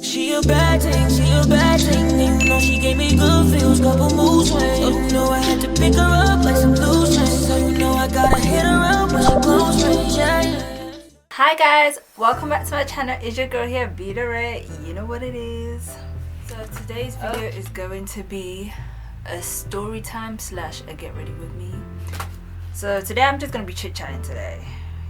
She a bad thing, you know she gave me good feels, couple mood swings. So you know I had to pick her up like some blue strings. So you know I gotta hit her up when she close range, yeah. Hi guys, welcome back to my channel. It's your girl here, Vita Ray. You know what it is. So today's video is going to be a story time slash a get ready with me. So today I'm just gonna be chit-chatting today.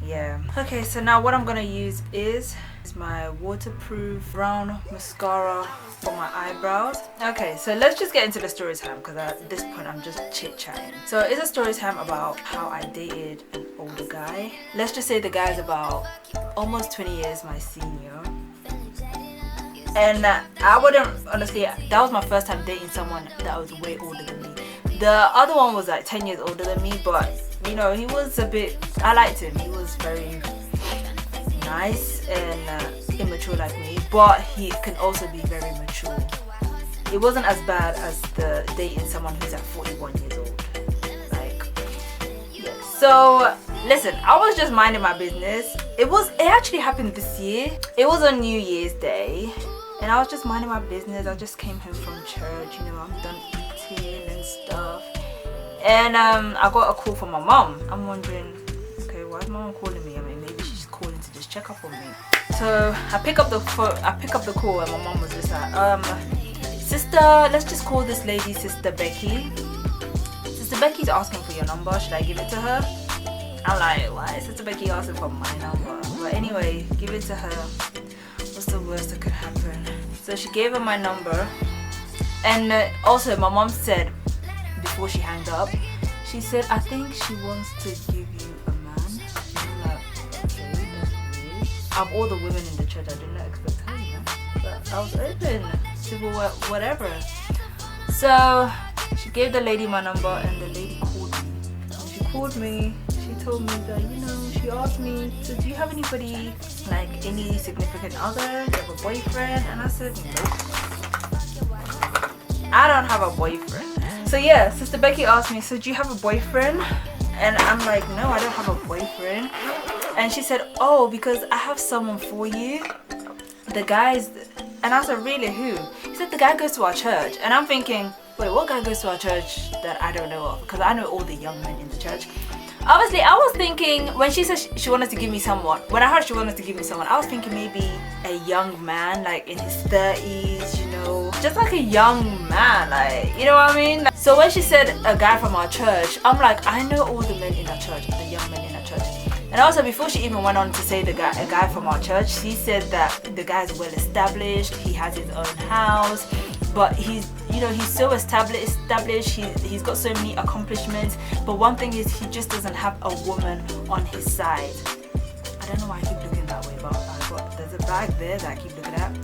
Yeah. Okay, so now what I'm gonna use is my waterproof brown mascara for my eyebrows. Okay, so let's just get into the story time because at this point I'm just chit-chatting. So it's a story time about how I dated an older guy. Let's just say the guy's about almost 20 years my senior. And I wouldn't, honestly, that was my first time dating someone that was way older than me. The other one was like 10 years older than me, but you know, he was a bit, I liked him. He was very nice and immature like me, but he can also be very mature. It wasn't as bad as the dating someone who's at 41 years old. Like, yeah. So listen, I was just minding my business. It actually happened this year. It was on New Year's Day, and I was just minding my business. I just came home from church, you know, I'm done eating and stuff. And I got a call from my mom. I'm wondering, okay, why is my mom calling me? I mean, maybe she's calling to just check up on me. So I pick up the call, and my mom was just like, sister, let's just call this lady Sister Becky. Sister Becky's asking for your number. Should I give it to her? I'm like, why is Sister Becky asking for my number? But anyway, give it to her. What's the worst that could happen? So she gave her my number, and also my mom said, before she hanged up, she said, I think she wants to give you a man. I'm like, okay, that's weird. Of all the women in the church, I did not expect her, you know? But I was open to whatever. So she gave the lady my number, and the lady called me. When she called me, she told me that, you know, she asked me, so do you have anybody, like any significant other? Do you have a boyfriend? And I said, no, I don't have a boyfriend. So yeah, Sister Becky asked me, so do you have a boyfriend? And I'm like, no, I don't have a boyfriend. And she said, oh, because I have someone for you. The guy's, and I said, really, who? She said, the guy goes to our church. And I'm thinking, wait, what guy goes to our church that I don't know of? Because I know all the young men in the church. Obviously, I was thinking, when she said she wanted to give me someone, when I heard she wanted to give me someone, I was thinking maybe a young man, like in his 30s, you know, just like a young man, like, you know what I mean? So when she said a guy from our church, I'm like, I know all the men in our church, the young men in our church. And also, before she even went on to say a guy from our church, she said that the guy's well established, he has his own house, but he's, you know, he's so established, he's got so many accomplishments, but one thing is he just doesn't have a woman on his side. I don't know why I keep looking that way, but there's a bag there that I keep looking at.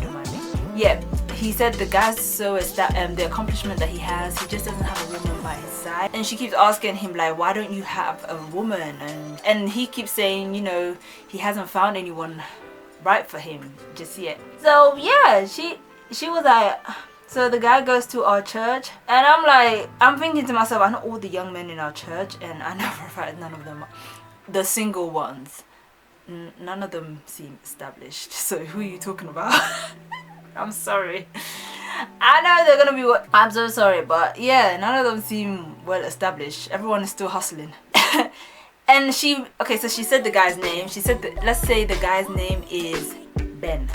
Don't mind me. Yeah, he said the guy's so the accomplishment that he has, he just doesn't have a woman by his side. And she keeps asking him, like, why don't you have a woman? And he keeps saying, you know, he hasn't found anyone right for him just yet. So yeah, she was like, so the guy goes to our church, and I'm thinking to myself, I know all the young men in our church, and I know for a fact none of them, the single ones, none of them seem established. So who are you talking about? I'm sorry. I know they're gonna be, I'm so sorry, but yeah, none of them seem well established. Everyone is still hustling. And so she said the guy's name. She said let's say the guy's name is Ben.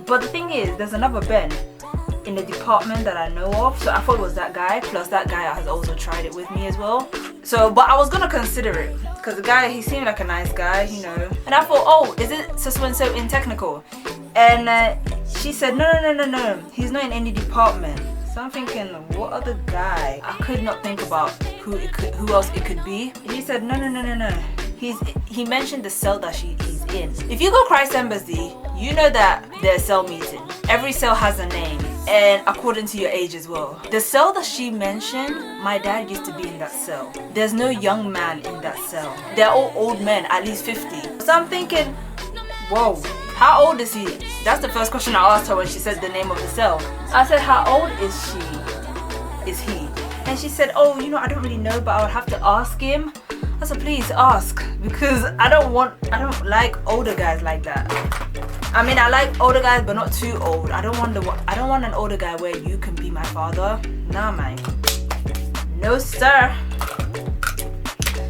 But the thing is, there's another Ben in the department that I know of, so I thought it was that guy, plus that guy has also tried it with me as well. So, but I was gonna consider it, because the guy, he seemed like a nice guy, you know. And I thought, oh, is it so in technical? And she said, no, he's not in any department. So I'm thinking, what other guy? I could not think about who else it could be. He said, no. He mentioned the cell that he's in. If you go Christ Embassy, you know that there's cell meeting. Every cell has a name, and according to your age as well. The cell that she mentioned, my dad used to be in that cell. There's no young man in that cell. They're all old men, at least 50. So I'm thinking, whoa, how old is he? That's the first question I asked her when she said the name of the cell. I said, how old is he? And she said, oh, you know, I don't really know, but I would have to ask him. I said, please ask, because I don't like older guys like that. I mean, I like older guys, but not too old. I don't want an older guy where you can be my father. Nah, man. No, sir.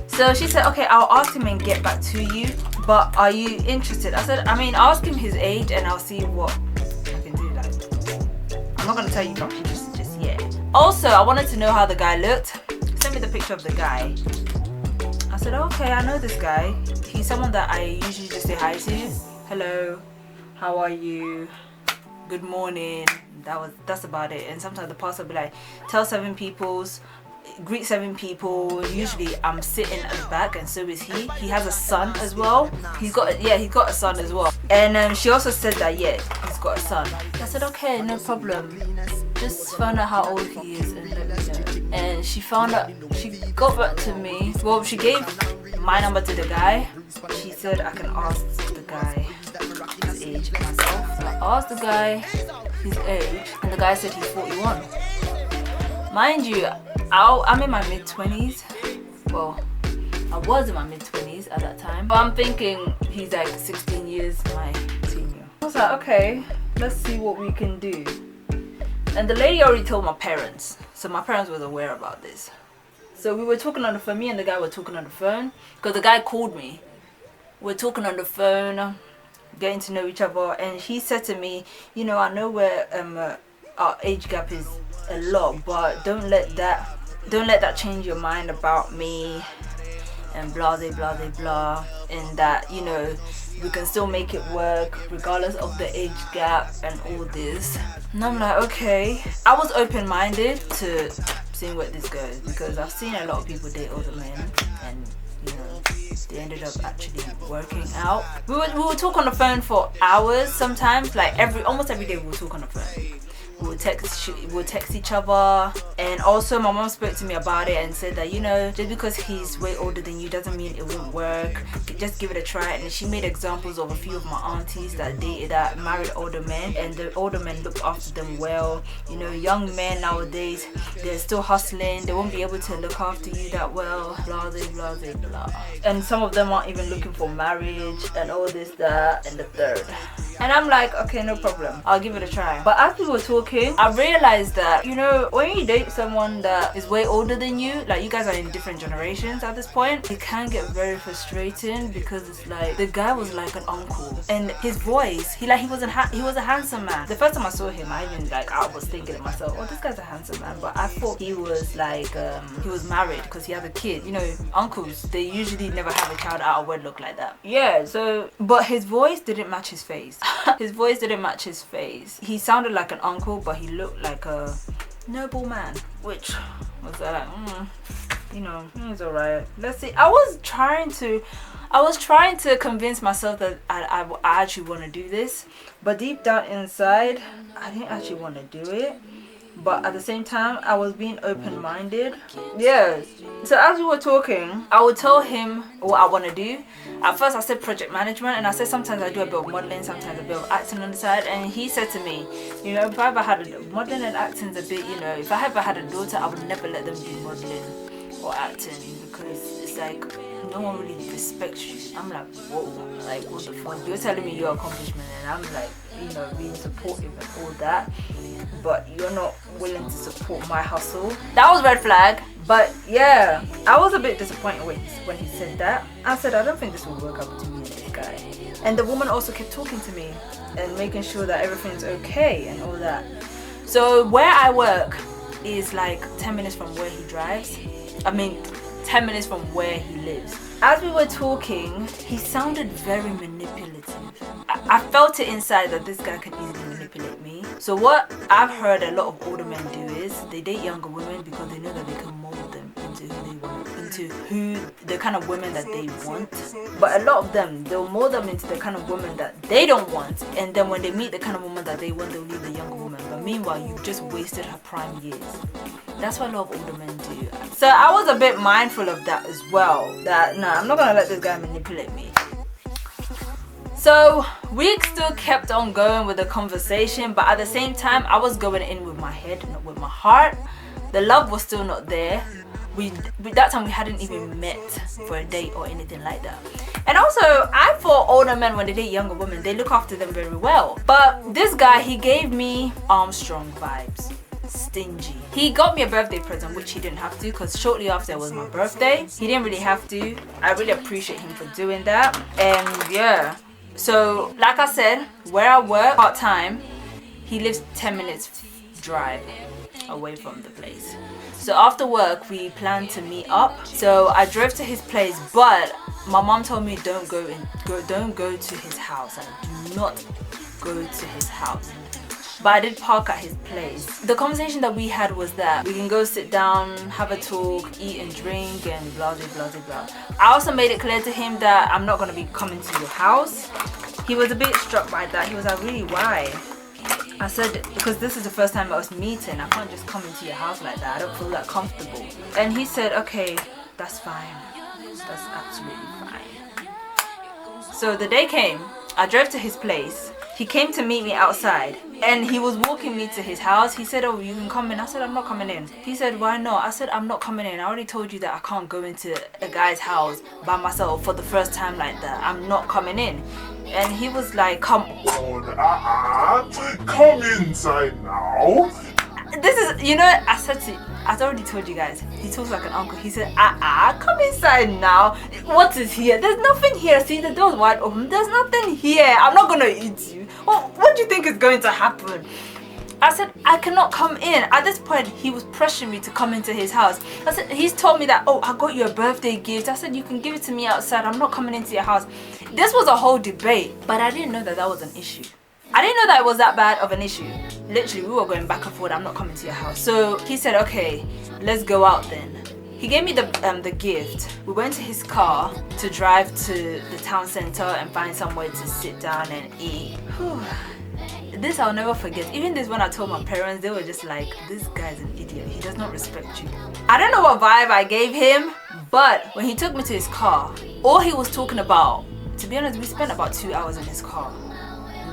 So she said, okay, I'll ask him and get back to you. But are you interested? I said, I mean, ask him his age and I'll see what I can do. Like, I'm not gonna tell you if I'm interested just yet. Also, I wanted to know how the guy looked. Send me the picture of the guy. I said, okay, I know this guy. He's someone that I usually just say hi to. Hello, how are you? Good morning. That's about it. And sometimes the pastor will be like, tell 7 peoples, greet 7 people. Usually I'm sitting at the back and so is he. He has a son as well. He's got a son as well. And she also said that he's got a son. I said, okay, no problem. Just find out how old he is and let me know. And she found out, she got back to me. Well, she gave my number to the guy. She said I can ask the guy his age myself. So I asked the guy his age and the guy said he's 41. Mind you, I'm in my mid-20s. Well, I was in my mid-20s at that time. But I'm thinking he's like 16 years my senior. I was like, okay, let's see what we can do. And the lady already told my parents. So my parents was aware about this. So we were talking on the phone. Me and the guy were talking on the phone. Because the guy called me. We're talking on the phone, getting to know each other. And he said to me, you know, I know where our age gap is a lot, but don't let that change your mind about me and blah blah blah blah, and that, you know, we can still make it work regardless of the age gap and all this. And I'm like, okay. I was open-minded to seeing where this goes because I've seen a lot of people date older men and, you know, they ended up actually working out. We would talk on the phone for hours sometimes, like almost every day we would talk on the phone. We'll text each other. And also my mom spoke to me about it and said that, you know, just because he's way older than you doesn't mean it won't work. Just give it a try. And she made examples of a few of my aunties that married older men, and the older men looked after them well. You know, young men nowadays, they're still hustling, they won't be able to look after you that well, blah blah blah blah. And some of them aren't even looking for marriage and all this, that, and the third. And I'm like, okay, no problem, I'll give it a try. But as we were talking, I realized that, you know, when you date someone that is way older than you, like you guys are in different generations at this point, it can get very frustrating because it's like the guy was like an uncle, and his voice, he was a handsome man. The first time I saw him, I was thinking to myself, oh, this guy's a handsome man, but I thought he was like he was married because he has a kid. You know, uncles, they usually never have a child out of wedlock like that. Yeah, so but his voice didn't match his face. His voice didn't match his face. He sounded like an uncle, but he looked like a noble man, which was like, you know, it's alright. Let's see. I was trying to convince myself that I actually want to do this, but deep down inside, I didn't actually want to do it. But at the same time, I was being open-minded. Yes. So as we were talking, I would tell him what I want to do. At first I said project management, and I said sometimes I do a bit of modeling, sometimes a bit of acting on the side. And he said to me, you know, if I ever had modeling and acting's a bit, you know, if I ever had a daughter, I would never let them do modeling or acting because it's like no one really respects you. I'm like, whoa, like what the fuck? You're telling me your accomplishment, and I'm like, you know, being supportive and all that, but you're not willing to support my hustle. That was red flag. But yeah, I was a bit disappointed when he said that. I said, I don't think this will work out between me and this guy. And the woman also kept talking to me and making sure that everything's okay and all that. So where I work is like 10 minutes from where he drives. 10 minutes from where he lives. As we were talking, he sounded very manipulative. I felt it inside that this guy can easily manipulate me. So what I've heard a lot of older men do is they date younger women because they know that they can mold them into who they want, into the kind of women that they want. But a lot of them, they'll mold them into the kind of women that they don't want, and then when they meet the kind of woman that they want, they'll leave the younger woman. But meanwhile, you've just wasted her prime years. That's what a lot of older men do. So I was a bit mindful of that as well, that nah, I'm not gonna let this guy manipulate me. So weeks still kept on going with the conversation, but at the same time I was going in with my head, not with my heart. The love was still not there, that time we hadn't even met for a date or anything like that. And also, I thought older men, when they date younger women, they look after them very well. But this guy, he gave me Armstrong vibes. Stingy. He got me a birthday present, which he didn't have to, because shortly after it was my birthday. He didn't really have to. I really appreciate him for doing that. And yeah, so like I said, where I work part-time, he lives 10 minutes drive away from the place. So after work we planned to meet up. So I drove to his place, but my mom told me don't go to his house. Like, do not go to his house. But I did park at his place. The conversation that we had was that we can go sit down, have a talk, eat and drink, and blah blah blah blah. I also made it clear to him that I'm not gonna be coming to your house. He was a bit struck by that. He was like, really, why? I said, because this is the first time I was meeting. I can't just come into your house like that. I don't feel that comfortable. And he said, okay, that's fine. That's absolutely fine. So the day came. I drove to his place. He came to meet me outside and he was walking me to his house. He said, oh, you can come in. I said, I'm not coming in. He said, why not? I said, I'm not coming in. I already told you that I can't go into a guy's house by myself for the first time like that. I'm not coming in. And he was like, come on, come inside now. This is, you know, I said to, I already told you guys, he talks like an uncle. He said, come inside now. What is here? There's nothing here. See, the door's wide open. There's nothing here. I'm not gonna eat you. Well, what do you think is going to happen? I said, I cannot come in. At this point, he was pressuring me to come into his house. I said, he's told me that, oh, I got you a birthday gift. I said, you can give it to me outside. I'm not coming into your house. This was a whole debate, but I didn't know that that was an issue. I didn't know that it was that bad of an issue. Literally, we were going back and forth. I'm not coming to your house. So he said, okay, let's go out then. He gave me the gift. We went to his car to drive to the town center and find somewhere to sit down and eat. Whew. This I'll never forget. Even this, when I told my parents, they were just like, this guy's an idiot. He does not respect you. I don't know what vibe I gave him, but when he took me to his car, all he was talking about, to be honest, we spent about 2 hours in his car.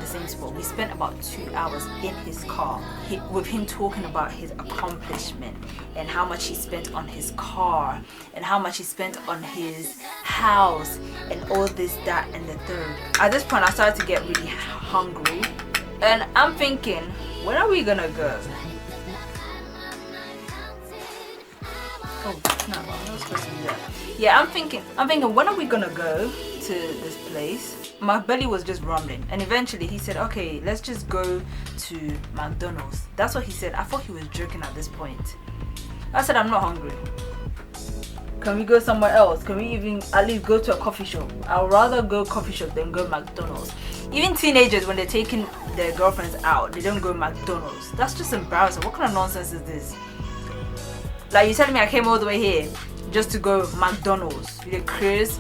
Same spot. We spent about 2 hours in his car with him talking about his accomplishment and how much he spent on his car and how much he spent on his house and all this, that and the third. At this point I started to get really hungry and I'm thinking, when are we gonna go? Oh no, I'm not supposed to do that. Yeah, I'm thinking when are we gonna go to this place? My belly was just rumbling and eventually he said, okay, let's just go to McDonald's. That's what he said. I thought he was joking at this point. I said, I'm not hungry. Can we go somewhere else? Can we even at least go to a coffee shop? I would rather go coffee shop than go McDonald's. Even teenagers, when they're taking their girlfriends out, they don't go McDonald's. That's just embarrassing. What kind of nonsense is this? Like, you telling me I came all the way here just to go McDonald's? You crazy?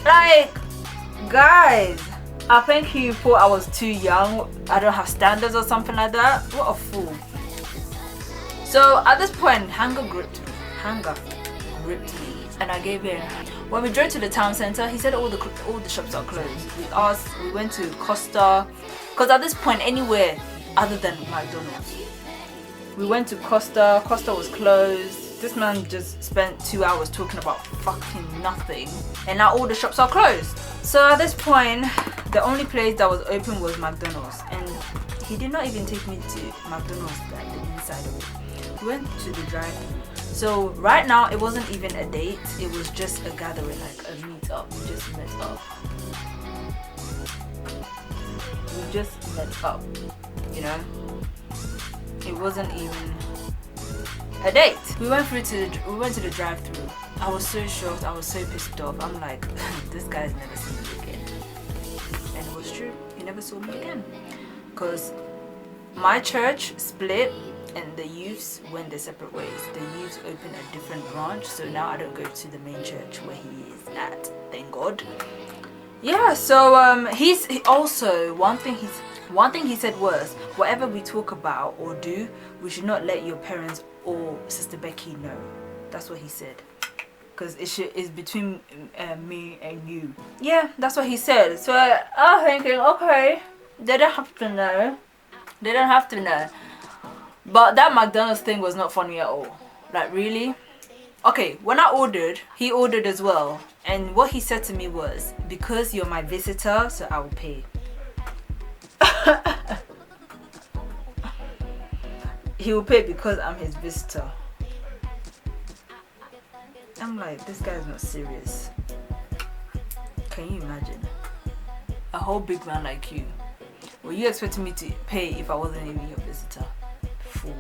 Like, guys, I think he thought I was too young. I don't have standards or something like that. What a fool. So at this point, hunger gripped me and I gave in. When we drove to the town center, he said all the shops are closed. We went to Costa, because at this point anywhere other than McDonald's. We went to Costa was closed. This man just spent 2 hours talking about fucking nothing and now all the shops are closed. So at this point, the only place that was open was McDonald's and he did not even take me to McDonald's, like the inside of it. We went to the drive-thru. So right now, it wasn't even a date, it was just a gathering, like a meet up. We just met up, you know? It wasn't even a date. We went to the drive-thru. I was so shocked. I was so pissed off. I'm like, this guy's never seen me again. And it was true. He never saw me again. Because my church split and the youths went their separate ways. The youths opened a different branch. So now I don't go to the main church where he is at. Thank God. Yeah. So he also one thing he said was, whatever we talk about or do, we should not let your parents or Sister Becky know. That's what he said. Because it's between me and you. Yeah, that's what he said. So I'm thinking, okay, they don't have to know. They don't have to know. But that McDonald's thing was not funny at all. Like, really? Okay, when I ordered, he ordered as well. And what he said to me was, because you're my visitor, so I will pay. He will pay because I'm his visitor. I'm like, this guy's not serious. Can you imagine? A whole big man like you. Were you expecting me to pay if I wasn't even your visitor? Fool.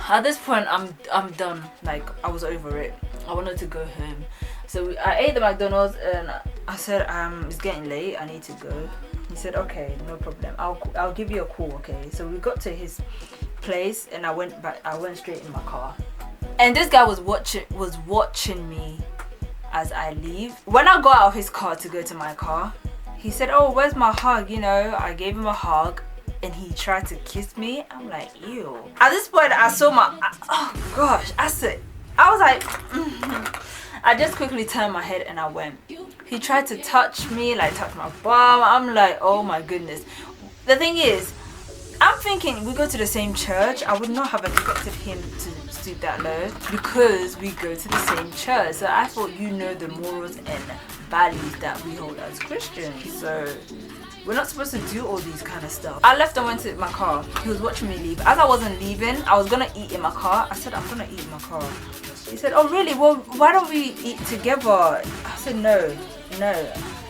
At this point, I'm done. Like, I was over it. I wanted to go home. So I ate the McDonald's and I said, it's getting late. I need to go. He said, okay, no problem. I'll give you a call, okay? So we got to his place and I went back. I went straight in my car. And this guy was watching me as I leave. When I got out of his car to go to my car, he said, oh, where's my hug? You know, I gave him a hug and he tried to kiss me. I'm like, ew. At this point, I saw oh gosh, I was like, I just quickly turned my head and I went. He tried to touch me, like touch my bum. I'm like, oh my goodness. The thing is, I'm thinking we go to the same church. I would not have expected him to stoop that low because we go to the same church. So I thought, you know, the morals and values that we hold as Christians. So we're not supposed to do all these kind of stuff. I left and went to my car. He was watching me leave. As I wasn't leaving, I was gonna eat in my car. I said, I'm gonna eat in my car. He said, oh really? Well, why don't we eat together? I said, no.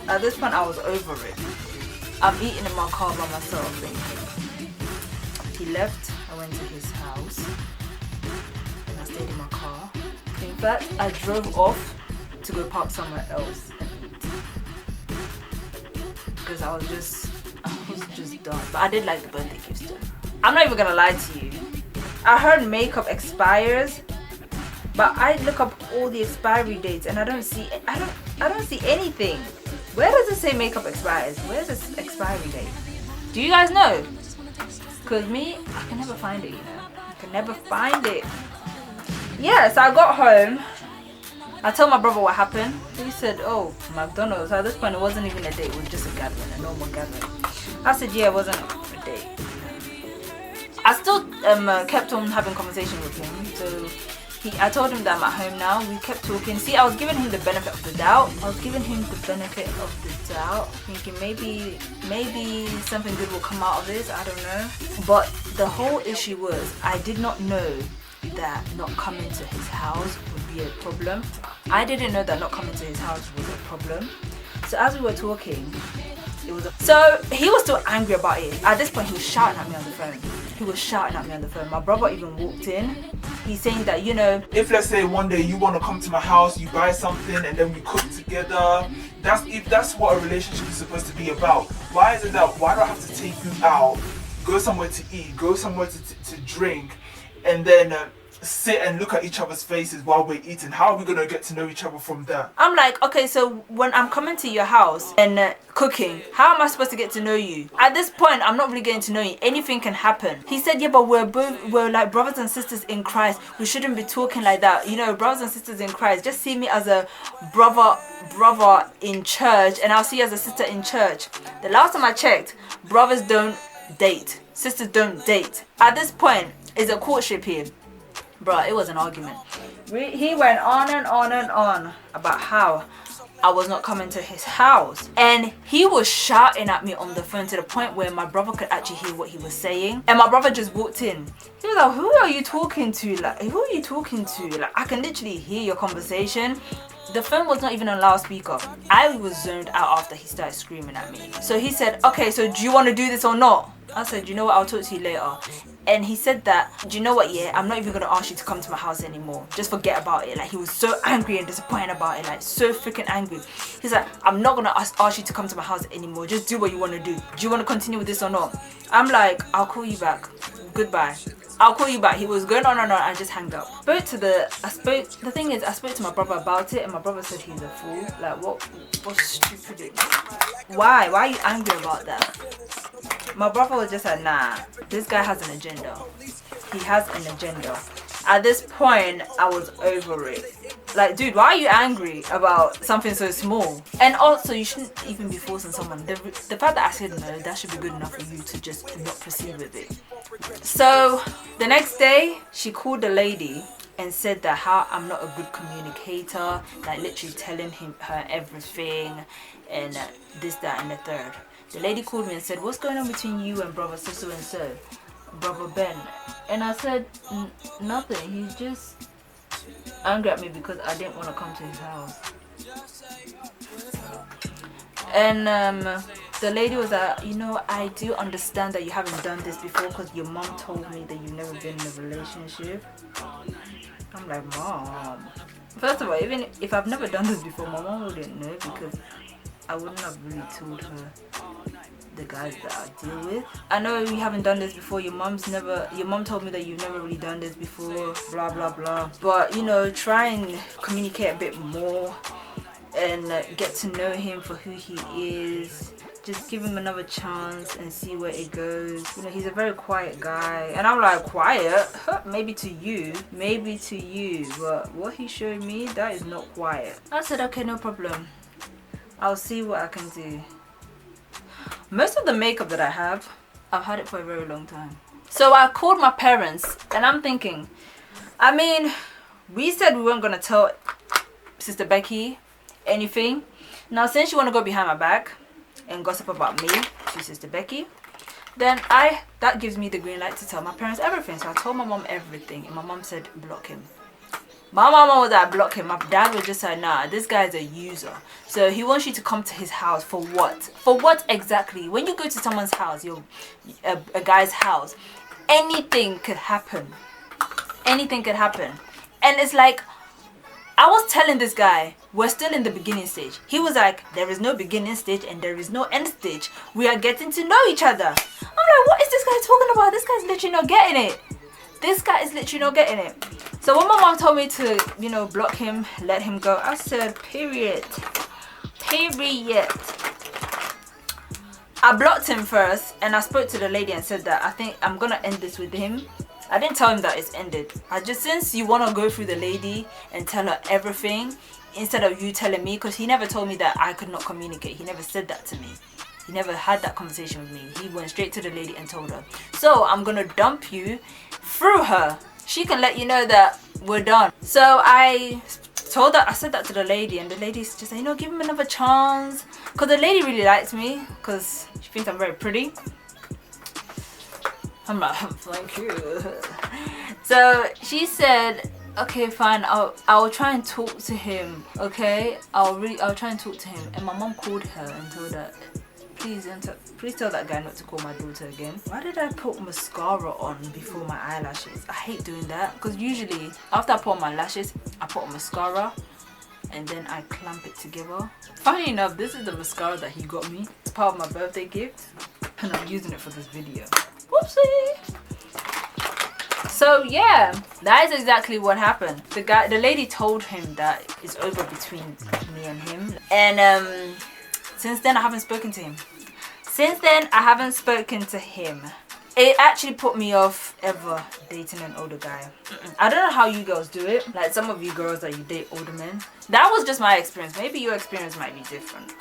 At this point, I was over it. I'm eating in my car by myself. He left. I went to his house and I stayed in my car. In fact, I drove off to go park somewhere else and eat because I was just done. But I did like the birthday gifts too. I'm not even gonna lie to you. I heard makeup expires, but I look up all the expiry dates and I don't see anything. Where does it say makeup expires? Where's this expiry date? Do you guys know? Because me, I can never find it, you know. I can never find it. Yeah, so I got home. I told my brother what happened. He said, oh, McDonald's. At this point, it wasn't even a date. It was just a gathering, a normal gathering. I said, yeah, it wasn't a date. I still kept on having conversation with him. So I told him that I'm at home now. We kept talking. See, I was giving him the benefit of the doubt. Thinking maybe something good will come out of this. I don't know. But the whole issue was I did not know that not coming to his house would be a problem. I didn't know that not coming to his house was a problem. So as we were talking, so he was still angry about it. At this point, he was shouting at me on the phone. My brother even walked in. He's saying that, you know, if let's say one day you want to come to my house, you buy something and then we cook together, that's what a relationship is supposed to be about. Why is it that why do I have to take you out, go somewhere to eat, go somewhere to drink, and then sit and look at each other's faces while we're eating? How are we gonna get to know each other from that? I'm like, okay, so when I'm coming to your house and cooking, how am I supposed to get to know you? At this point, I'm not really getting to know you. Anything can happen. He said, yeah, but we're like brothers and sisters in Christ. We shouldn't be talking like that. You know, brothers and sisters in Christ. Just see me as a brother in church, and I'll see you as a sister in church. The last time I checked, brothers don't date. Sisters don't date. At this point, it's a courtship here. Bruh, it was an argument. He went on and on and on about how I was not coming to his house. And he was shouting at me on the phone to the point where my brother could actually hear what he was saying. And my brother just walked in. He was like, who are you talking to? Like, I can literally hear your conversation. The phone was not even on loudspeaker. I was zoned out after he started screaming at me. So he said, okay, so do you want to do this or not? I said, you know what, I'll talk to you later. And he said that, do you know what, yeah, I'm not even going to ask you to come to my house anymore. Just forget about it. Like, he was so angry and disappointed about it. Like, so freaking angry. He's like, I'm not going to ask you to come to my house anymore. Just do what you want to do. Do you want to continue with this or not? I'm like, I'll call you back. Goodbye. I'll call you back. He was going on and on. I just hanged up. The thing is, I spoke to my brother about it, and my brother said he's a fool. Like, what stupid. Why are you angry about that? My brother was just like, nah, this guy has an agenda. He has an agenda. At this point, I was over it. Like, dude, why are you angry about something so small? And also, you shouldn't even be forcing someone. The fact that I said no, that should be good enough for you to just not proceed with it. So, the next day, she called the lady and said that how I'm not a good communicator, like literally telling her everything and this, that and the third. The lady called me and said, what's going on between you and brother so and so, brother Ben? And I said, nothing, he's just angry at me because I didn't want to come to his house. And the lady was like, you know, I do understand that you haven't done this before because your mom told me that you've never been in a relationship. I'm like, Mom, first of all, even if I've never done this before, my mom wouldn't know because I wouldn't have really told her the guys that I deal with. I know you haven't done this before, your mom told me that you've never really done this before, blah blah blah, but you know, try and communicate a bit more and get to know him for who he is. Just give him another chance and see where it goes. You know, he's a very quiet guy. And I'm like, quiet? Maybe to you, but what he showed me, that is not quiet. I said, okay, no problem, I'll see what I can do. Most of the makeup that I have, I've had it for a very long time. So I called my parents and I'm thinking, I mean, we said we weren't gonna tell Sister Becky anything. Now since you want to go behind my back and gossip about me to Sister Becky, then that gives me the green light to tell my parents everything. So I told my mom everything and my mom said block him. My mama was like, block him. My dad was just like, nah, this guy's a user. So he wants you to come to his house for what? For what exactly? When you go to someone's house, a guy's house, anything could happen. Anything could happen. And it's like, I was telling this guy, we're still in the beginning stage. He was like, there is no beginning stage and there is no end stage. We are getting to know each other. I'm like, what is this guy talking about? This guy's literally not getting it. This guy is literally not getting it. So when my mom told me to, you know, block him, let him go, I said, period. Period. I blocked him first and I spoke to the lady and said that I think I'm gonna end this with him. I didn't tell him that it's ended. Since you want to go through the lady and tell her everything instead of you telling me, because he never told me that I could not communicate. He never said that to me. He never had that conversation with me. He went straight to the lady and told her. So I'm gonna dump you through her. She can let you know that we're done. So I said that to the lady and the lady's just like, you know, give him another chance. Because the lady really likes me because she thinks I'm very pretty. I'm like, thank you. So she said, okay, fine, I'll try and talk to him, okay? I'll try and talk to him. And my mom called her and told her, please tell that guy not to call my daughter again. Why did I put mascara on before my eyelashes? I hate doing that because usually after I put on my lashes, I put on mascara and then I clamp it together. Funny enough, this is the mascara that he got me. It's part of my birthday gift and I'm using it for this video. Whoopsie! So yeah, that is exactly what happened. The lady told him that it's over between me and him. And since then I haven't spoken to him. It actually put me off ever dating an older guy. I don't know how you girls do it. Like some of you girls that you date older men. That was just my experience. Maybe your experience might be different.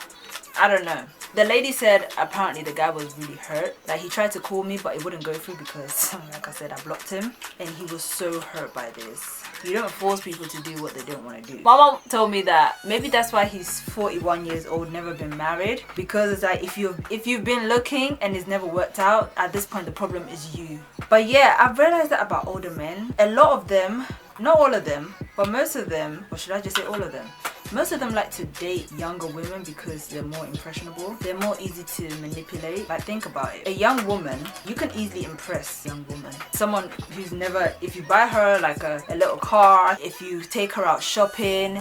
I don't know. The lady said apparently the guy was really hurt. Like he tried to call me but it wouldn't go through because like I said, I blocked him. And he was so hurt by this. You don't force people to do what they don't want to do. My mom told me that maybe that's why he's 41 years old, never been married. Because it's like if you've been looking and it's never worked out, at this point the problem is you. But yeah, I've realized that about older men. A lot of them, not all of them, but most of them, or should I just say all of them? Most of them like to date younger women because they're more impressionable. They're more easy to manipulate. Like think about it. A young woman, you can easily impress a young woman. Someone who's never, if you buy her like a little car, if you take her out shopping,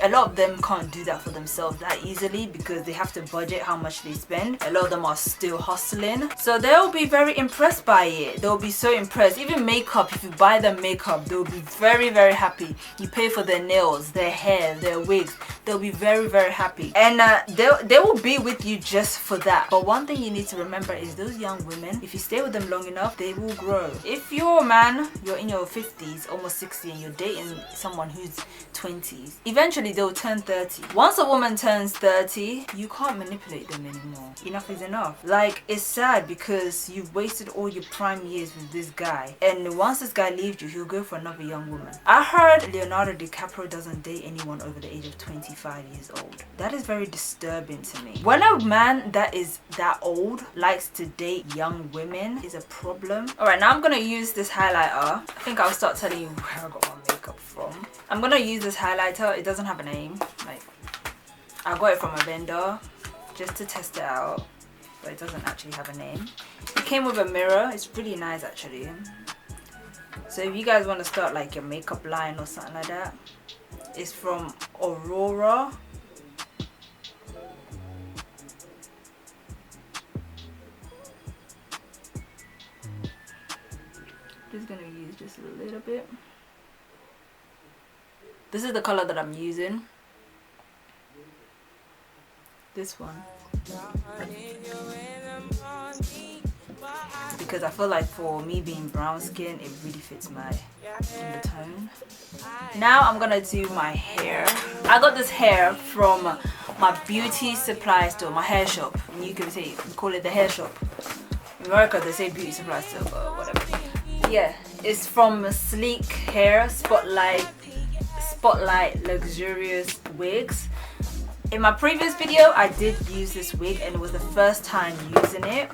a lot of them can't do that for themselves that easily because they have to budget how much they spend. A lot of them are still hustling. So they'll be very impressed by it. They'll be so impressed. Even makeup, if you buy them makeup, they'll be very, very happy. You pay for their nails, their hair, their wig. wigs, they'll be very, very happy, and they will be with you just for that. But one thing you need to remember is those young women, if you stay with them long enough, they will grow. If you're a man, you're in your 50s, almost 60, and you're dating someone who's 20s, eventually they'll turn 30. Once a woman turns 30, you can't manipulate them anymore. Enough is enough. Like, it's sad because you've wasted all your prime years with this guy, and once this guy leaves you, he'll go for another young woman. I heard Leonardo DiCaprio doesn't date anyone over the age of 25 years old. That is very disturbing to me. When a man that is that old likes to date young women is a problem. Alright, now I'm gonna use this highlighter. I think I'll start telling you where I got my makeup from. I'm gonna use this highlighter. It doesn't have a name. Like, I got it from a vendor just to test it out, but it doesn't actually have a name. It came with a mirror. It's really nice actually. So if you guys want to start like your makeup line or something like that, it's from Aurora. Just gonna use just a little bit. This is the color that I'm using. This one. Because I feel like for me being brown skin, it really fits my undertone. Now I'm gonna do my hair. I got this hair from my beauty supply store, my hair shop. And you can say, we call it the hair shop. In America they say beauty supply store, but whatever. Yeah, it's from Sleek Hair Spotlight Luxurious Wigs. In my previous video, I did use this wig and it was the first time using it.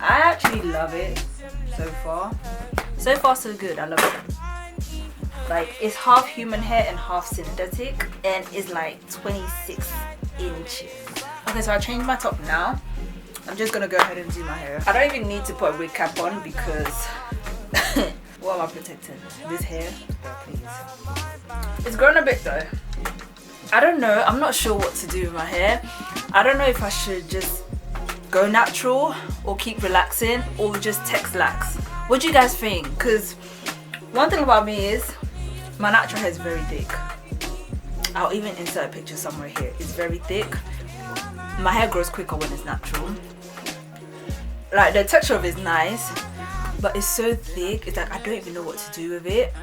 I actually love it so far. So far so good, I love it. Like, it's half human hair and half synthetic, and it's like 26 inches. Okay, so I changed my top now. I'm just gonna go ahead and do my hair. I don't even need to put a wig cap on because what am I protecting? This hair? Please. It's grown a bit though. I don't know, I'm not sure what to do with my hair. I don't know if I should just go natural or keep relaxing or just text lax. What do you guys think? Because one thing about me is my natural hair is very thick. I'll even insert a picture somewhere here. It's very thick. My hair grows quicker when it's natural. Like, the texture of it is nice, but it's so thick, it's like I don't even know what to do with it.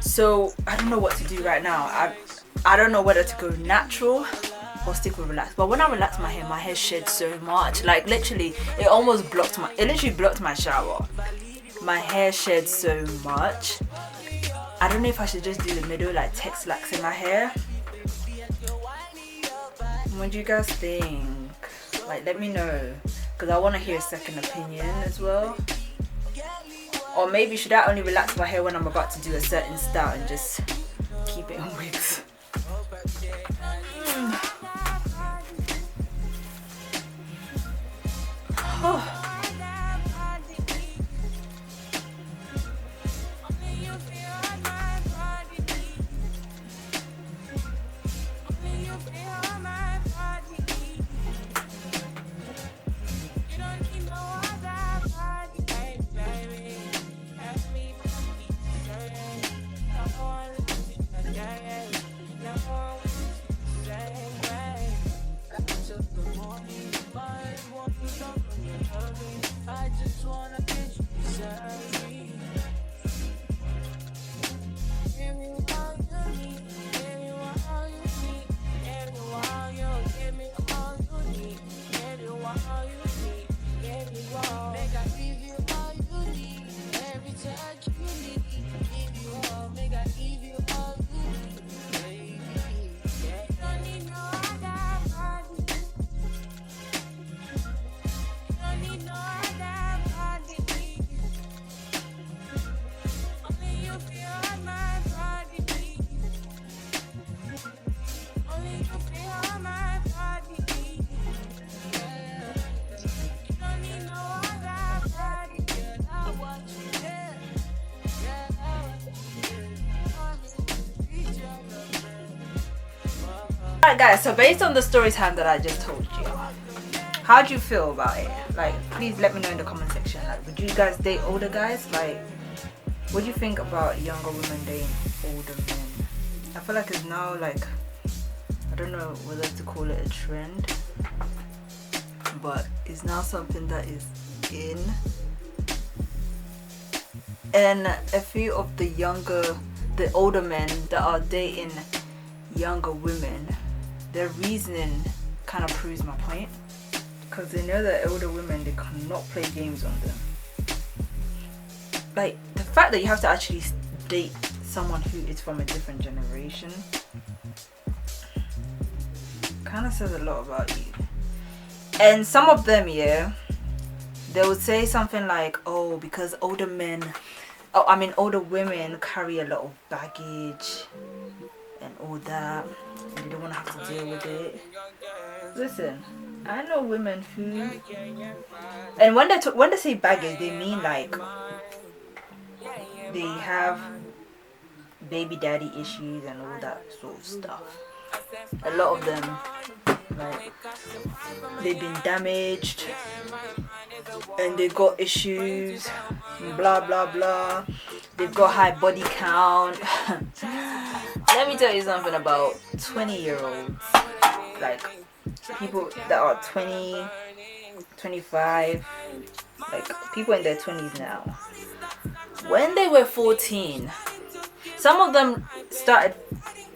So I don't know what to do right now. I don't know whether to go natural or stick with relax. But when I relax my hair sheds so much. Like, literally, it literally blocked my shower. My hair sheds so much. I don't know if I should just do the middle, like text lax in my hair. What do you guys think? Like, let me know, because I want to hear a second opinion as well. Or maybe should I only relax my hair when I'm about to do a certain style and just keep it in wigs? Oh. Alright guys, so based on the story time that I just told you, how do you feel about it? Like, please let me know in the comment section. Like, would you guys date older guys? Like, what do you think about younger women dating older men? I feel like it's now like, I don't know whether to call it a trend, but it's now something that is in. And a few of the older men that are dating younger women, their reasoning kind of proves my point, because they know that older women, they cannot play games on them. Like, the fact that you have to actually date someone who is from a different generation kind of says a lot about you. And some of them, yeah, they would say something like, oh, because older women carry a lot of baggage and all that, and they don't want to have to deal with it. Listen, I know women who, and when they say baggage, they mean like they have baby daddy issues and all that sort of stuff. A lot of them, like, they've been damaged and they got issues, blah blah blah. They've got high body count. Let me tell you something about 20-year-olds, like people that are 20, 25, like people in their 20s now. When they were 14, some of them started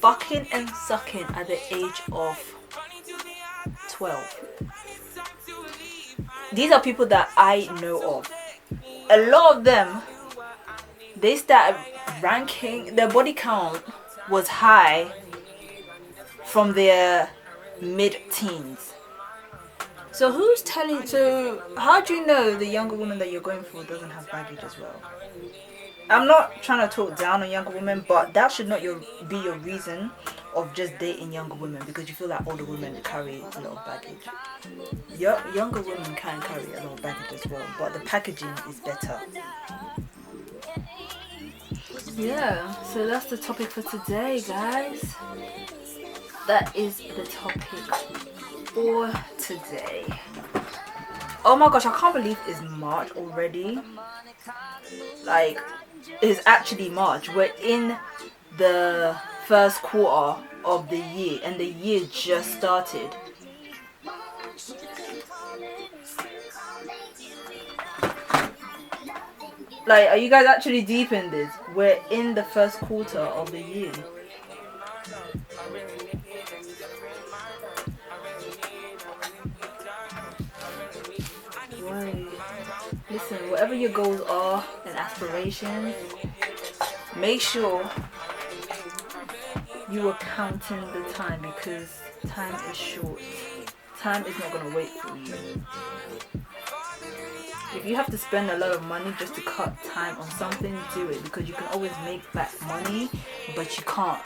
fucking and sucking at the age of 12. These are people that I know of. A lot of them, they started ranking, their body count was high from their mid-teens. So how do you know the younger woman that you're going for doesn't have baggage as well? I'm not trying to talk down on younger women, but that should not be your reason of just dating younger women, because you feel like older women carry a lot of baggage. Younger women can carry a lot of baggage as well, but the packaging is better. Yeah, so that's the topic for today, guys. That is the topic for today. Oh my gosh, I can't believe it's March already. Like, it's actually March. We're in the first quarter of the year and the year just started. Like, are you guys actually deep in this? We're in the first quarter of the year. Why? Listen, whatever your goals are and aspirations, make sure you are counting the time, because time is short. Time is not going to wait for you. If you have to spend a lot of money just to cut time on something, do it, because you can always make back money, but you can't.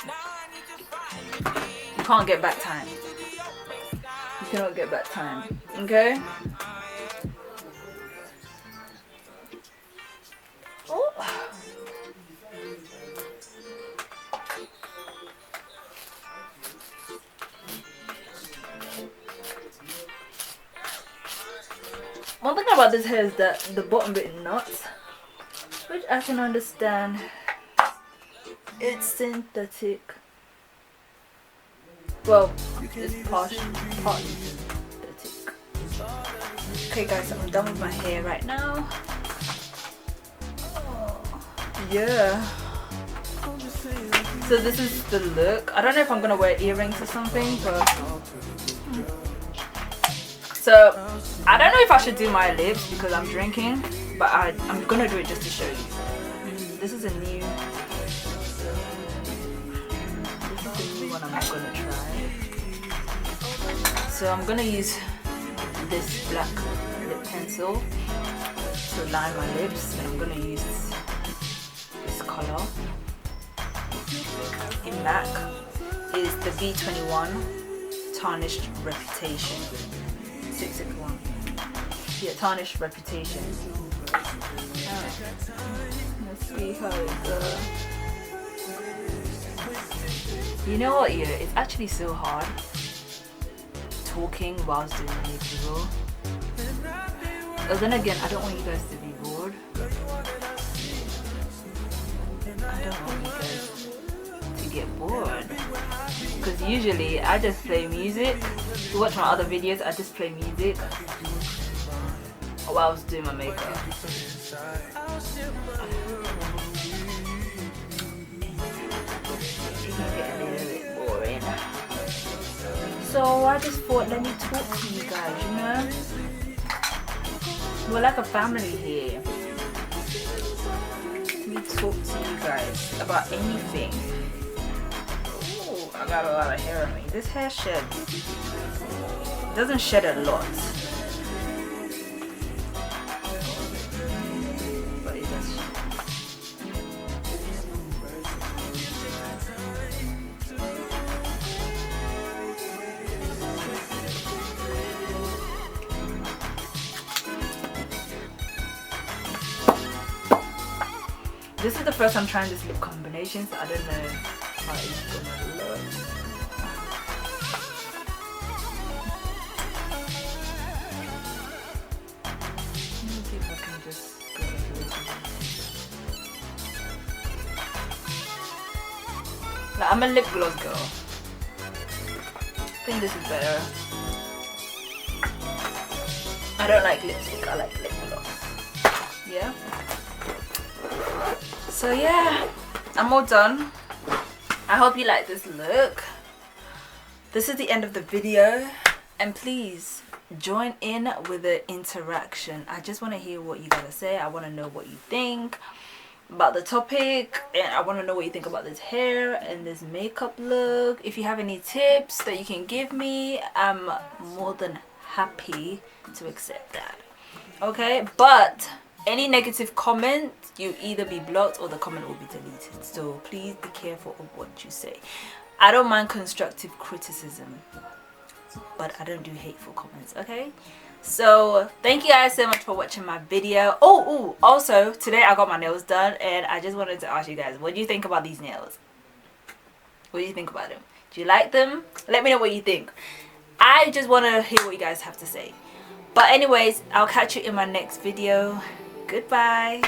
You can't get back time. You cannot get back time. Okay? Oh. One thing about this hair is that the bottom bit is nuts, which I can understand. It's synthetic. Well, it's partly synthetic. Okay guys, so I'm done with my hair right now. Yeah. So this is the look. I don't know if I'm gonna wear earrings or something, but so I don't know if I should do my lips because I'm drinking, but I'm gonna do it just to show you. This is a new one I'm not gonna try. So I'm gonna use this black lip pencil to line my lips, and I'm gonna use this color in MAC is the B21 Tarnished Reputation 661. Yeah, Tarnished Reputation. Let's see how it goes. You know what, yeah, it's actually so hard talking whilst doing a visual. But then again, I don't want you guys to be bored. I don't want you guys to get bored. usually I just play music. If you watch my other videos, I just play music while I was doing my makeup. It can get a little bit boring. So I just thought, let me talk to you guys, you know? We're like a family here. Let me talk to you guys about anything. Ooh, I got a lot of hair on me. This hair sheds. It doesn't shed a lot. But it does shed. This is the first time trying this lip combination, so I don't know how it's gonna look. Let me see if I can just go a little. Like, I'm a lip gloss girl. I think this is better. I don't like lipstick, I like lip gloss. Yeah? So yeah, I'm all done. I hope you like this look. This is the end of the video, and please join in with the interaction. I just want to hear what you gotta say. I want to know what you think about the topic, and I want to know what you think about this hair and this makeup look. If you have any tips that you can give me, I'm more than happy to accept that. Okay, but any negative comment, you either be blocked or the comment will be deleted. So please be careful of what you say. I don't mind constructive criticism, but I don't do hateful comments, okay? So thank you guys so much for watching my video. Oh, also today I got my nails done, and I just wanted to ask you guys, what do you think about these nails? What do you think about them? Do you like them? Let me know what you think. I just want to hear what you guys have to say. But anyways, I'll catch you in my next video. Goodbye.